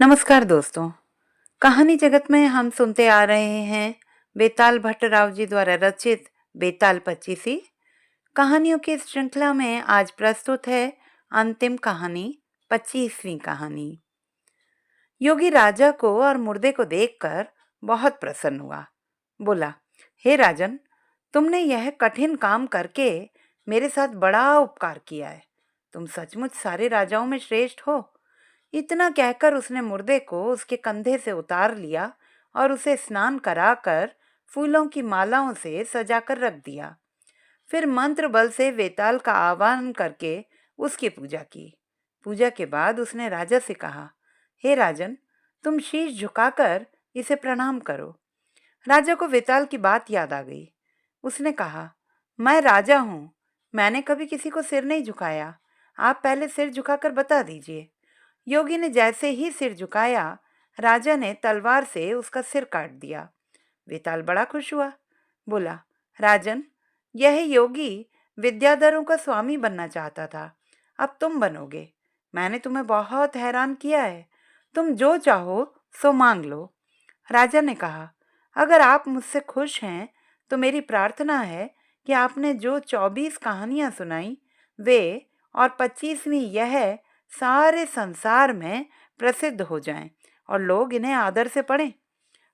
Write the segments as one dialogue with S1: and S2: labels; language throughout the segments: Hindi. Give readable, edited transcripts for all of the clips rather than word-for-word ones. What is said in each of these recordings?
S1: नमस्कार दोस्तों। कहानी जगत में हम सुनते आ रहे हैं बेताल भट्टराव जी द्वारा रचित बेताल पच्चीसी। कहानियों की इस श्रृंखला में आज प्रस्तुत है अंतिम कहानी, 25वीं कहानी। योगी राजा को और मुर्दे को देखकर बहुत प्रसन्न हुआ। बोला, हे राजन, तुमने यह कठिन काम करके मेरे साथ बड़ा उपकार किया है। तुम सचमुच सारे राजाओं में श्रेष्ठ हो। इतना कहकर उसने मुर्दे को उसके कंधे से उतार लिया और उसे स्नान कराकर फूलों की मालाओं से सजाकर रख दिया। फिर मंत्र बल से वेताल का आह्वान करके उसकी पूजा की। पूजा के बाद उसने राजा से कहा, हे राजन, तुम शीश झुकाकर इसे प्रणाम करो। राजा को वेताल की बात याद आ गई। उसने कहा, मैं राजा हूं, मैंने कभी किसी को सिर नहीं झुकाया। आप पहले सिर झुकाकर बता दीजिए। योगी ने जैसे ही सिर झुकाया, राजा ने तलवार से उसका सिर काट दिया। वेताल बड़ा खुश हुआ। बोला, राजन, यह योगी विद्याधरों का स्वामी बनना चाहता था, अब तुम बनोगे। मैंने तुम्हें बहुत हैरान किया है। तुम जो चाहो सो मांग लो। राजा ने कहा, अगर आप मुझसे खुश हैं तो मेरी प्रार्थना है कि आपने जो 24 कहानियां सुनाई वे और 25वीं यह सारे संसार में प्रसिद्ध हो जाएं और लोग इन्हें आदर से पढ़ें।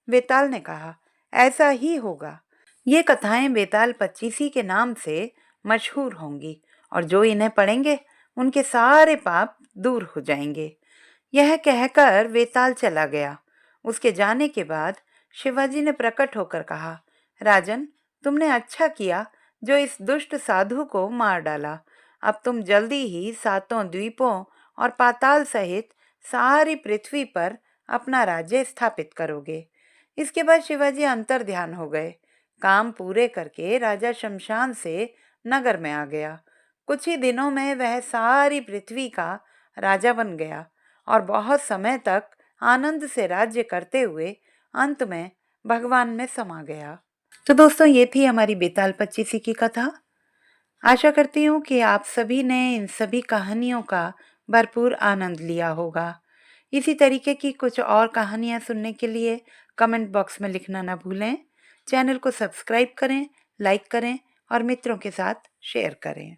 S1: वेताल ने कहा, ऐसा ही होगा। ये कथाएं बेताल पच्चीसी के नाम से मशहूर होंगी और जो इन्हें पढ़ेंगे उनके सारे पाप दूर हो जाएंगे। यह कहकर वेताल चला गया। उसके जाने के बाद शिवाजी ने प्रकट होकर कहा, राजन, तुमने अच्छा किया जो इस दुष्ट साधु को मार डाला। अब तुम जल्दी ही 7 द्वीपों और पाताल सहित सारी पृथ्वी पर अपना राज्य स्थापित करोगे। इसके बाद शिवाजी अंतर ध्यान हो गए। काम पूरे करके राजा शमशान से नगर में आ गया। कुछ ही दिनों में वह सारी पृथ्वी का राजा बन गया और बहुत समय तक आनंद से राज्य करते हुए अंत में भगवान में समा गया। तो दोस्तों, ये थी हमारी बेताल पच्चीसी की कथा। आशा करती हूँ कि आप सभी ने इन सभी कहानियों का भरपूर आनंद लिया होगा। इसी तरीके की कुछ और कहानियाँ सुनने के लिए कमेंट बॉक्स में लिखना ना भूलें। चैनल को सब्सक्राइब करें, लाइक करें और मित्रों के साथ शेयर करें।